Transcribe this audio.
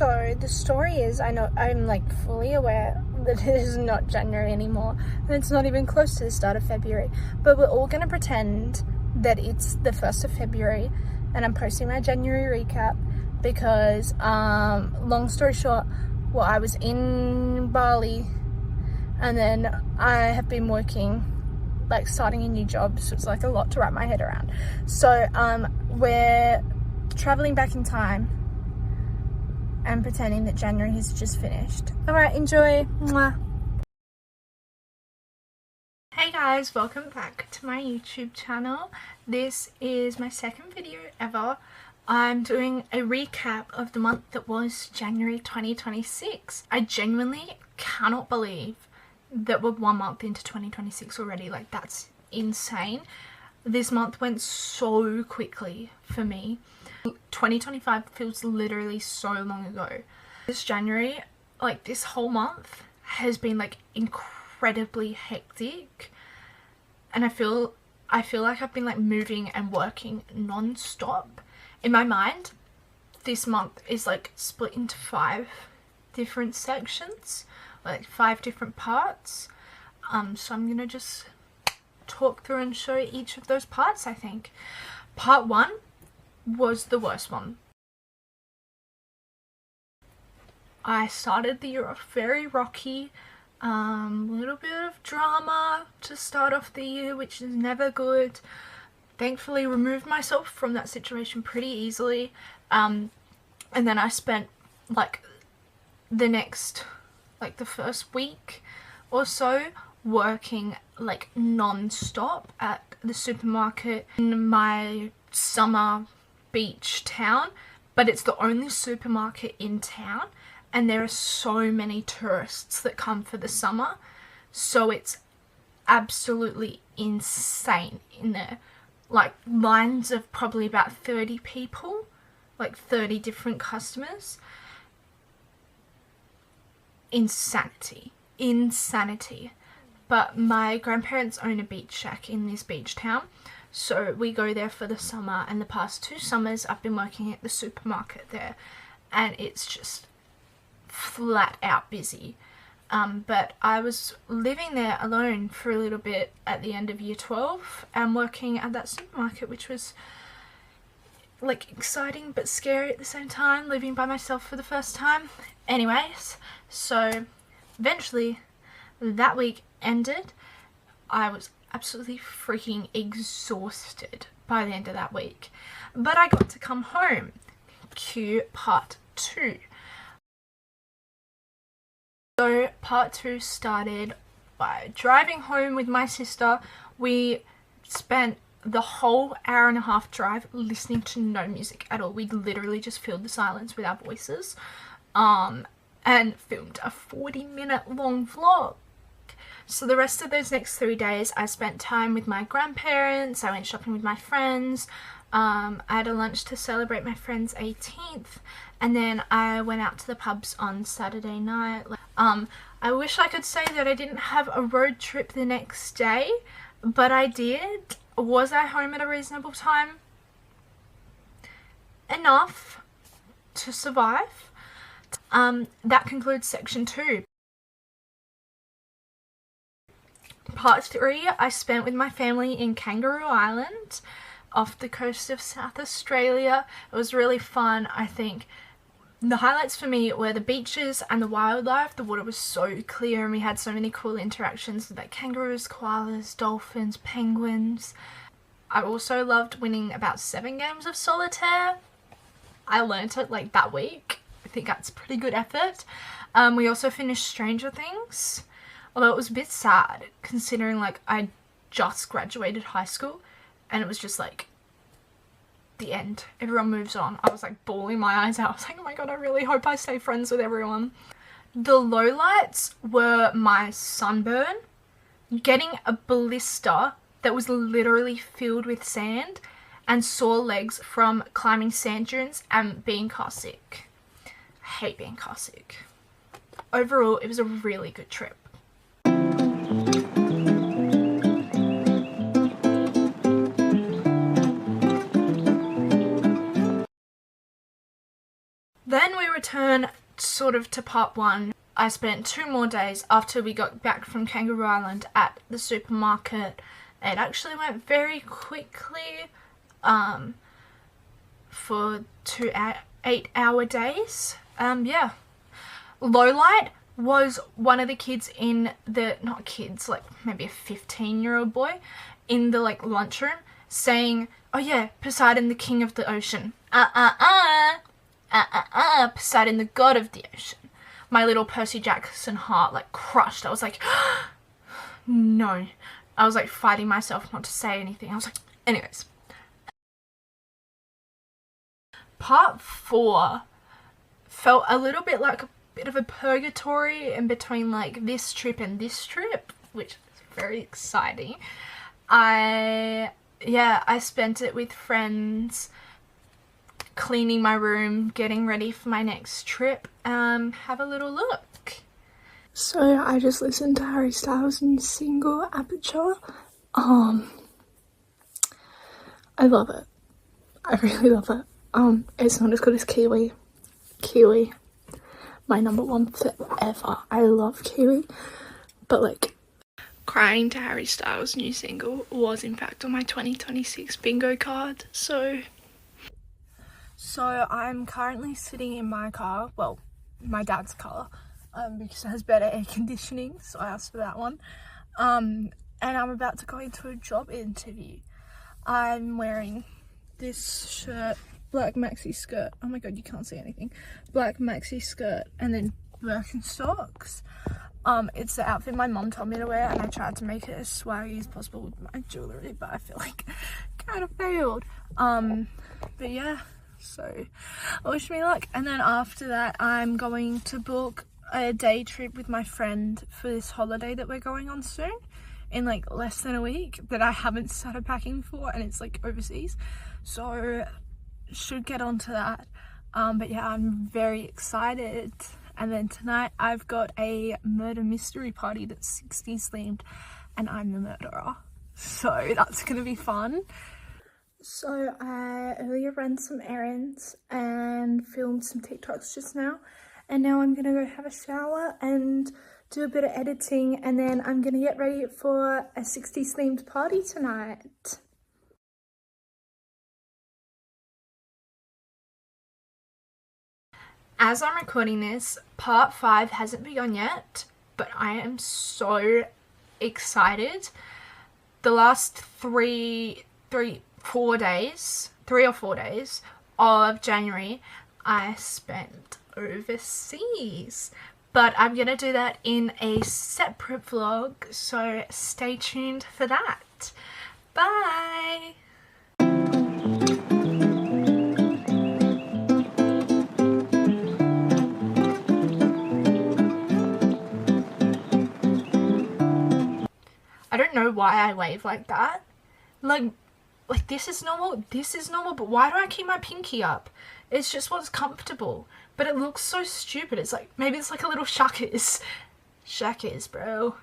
So the story is, I know I'm like fully aware that it is not January anymore, and it's not even close to the start of February, but we're all gonna pretend that it's the 1st of February, and I'm posting my January recap because long story short, well, I was in Bali and then I have been working, like starting a new job, so it's like a lot to wrap my head around. So we're traveling back in time and pretending that January has just finished. Alright, enjoy. Mwah. Hey guys, welcome back to my YouTube channel. This is my second video ever. I'm doing a recap of the month that was January 2026. I genuinely cannot believe that we're 1 month into 2026 already. Like, that's insane. This month went so quickly for me. 2025 feels literally so long ago. This January, like this whole month has been like incredibly hectic, and I feel like I've been like moving and working non-stop. In my mind, this month is like split into 5 different sections, like 5 different parts. So I'm gonna just talk through and show each of those parts. I think part 1 was the worst one. I started the year off very rocky, little bit of drama to start off the year, which is never good. Thankfully removed myself from that situation pretty easily, and then I spent like the first week or so working like non-stop at the supermarket in my summer beach town, but it's the only supermarket in town, and there are so many tourists that come for the summer, so it's absolutely insane in there. Like lines of probably about 30 people, like 30 different customers. Insanity. But my grandparents own a beach shack in this beach town, so we go there for the summer, and the past 2 summers I've been working at the supermarket there, and it's just flat out busy. But I was living there alone for a little bit at the end of year 12 and working at that supermarket, which was like exciting but scary at the same time, living by myself for the first time. Anyways, so eventually that week ended. I was absolutely freaking exhausted by the end of that week, but I got to come home. Cue part 2. So part 2 started by driving home with my sister. We spent the whole hour and a half drive listening to no music at all. We literally just filled the silence with our voices, and filmed a 40-minute long vlog. So the rest of those next 3 days I spent time with my grandparents. I went shopping with my friends. I had a lunch to celebrate my friend's 18th, and then I went out to the pubs on Saturday night. I wish I could say that I didn't have a road trip the next day, but I did. Was I home at a reasonable time? Enough to survive. That concludes section 2. Part 3 I spent with my family in Kangaroo Island off the coast of South Australia. It was really fun. I think the highlights for me were the beaches and the wildlife. The water was so clear and we had so many cool interactions with like kangaroos, koalas, dolphins, penguins. I also loved winning about 7 games of solitaire. I learnt it like that week. I think that's pretty good effort. We also finished Stranger Things, although it was a bit sad considering like I just graduated high school and it was just like the end. Everyone moves on. I was like bawling my eyes out. I was like, oh my god, I really hope I stay friends with everyone. The lowlights were my sunburn, getting a blister that was literally filled with sand, and sore legs from climbing sand dunes and being car sick. I hate being car sick. Overall, it was a really good trip. Then we returned return sort of to part one, I spent 2 more days after we got back from Kangaroo Island at the supermarket. It actually went very quickly for 2 8-hour days. Yeah. Lowlight was one of the kids in the, not kids, like maybe a 15-year-old boy in the like lunchroom saying, oh yeah, Poseidon, the king of the ocean. Poseidon, the god of the ocean. My little Percy Jackson heart like crushed. I was like, no. I was like fighting myself not to say anything. I was like, anyways. Part 4 felt a little bit like a bit of a purgatory in between like this trip and this trip, which is very exciting. I spent it with friends, cleaning my room, getting ready for my next trip. Have a little look. So I just listened to Harry Styles' new single, Aperture. I love it. I really love it. It's not as good as Kiwi. Kiwi, my number one forever. I love Kiwi. But like, crying to Harry Styles' new single was in fact on my 2026 bingo card. So I'm currently sitting in my car, well, my dad's car, because it has better air conditioning, so I asked for that one. And I'm about to go into a job interview. I'm wearing this shirt, black maxi skirt. Oh my god, you can't see anything. Black maxi skirt and then Birkenstocks. It's the outfit my mum told me to wear, and I tried to make it as swaggy as possible with my jewellery, but I feel like kind of failed. But yeah, so wish me luck. And then after that, I'm going to book a day trip with my friend for this holiday that we're going on soon, in like less than a week, that I haven't started packing for, and it's like overseas, so should get onto that. But yeah, I'm very excited. And then tonight I've got a murder mystery party that's 60s themed, and I'm the murderer, so that's gonna be fun. So I earlier ran some errands and filmed some TikToks just now, and now I'm gonna go have a shower and do a bit of editing, and then I'm gonna get ready for a 60s themed party tonight. As I'm recording this, part 5 hasn't begun yet, but I am so excited. The last 3 or 4 days of January I spent overseas, but I'm gonna do that in a separate vlog, so stay tuned for that. Bye! I don't know why I wave like that. Like this is normal, but why do I keep my pinky up? It's just what's comfortable, but it looks so stupid. It's like, maybe it's like a little shuckers, bro.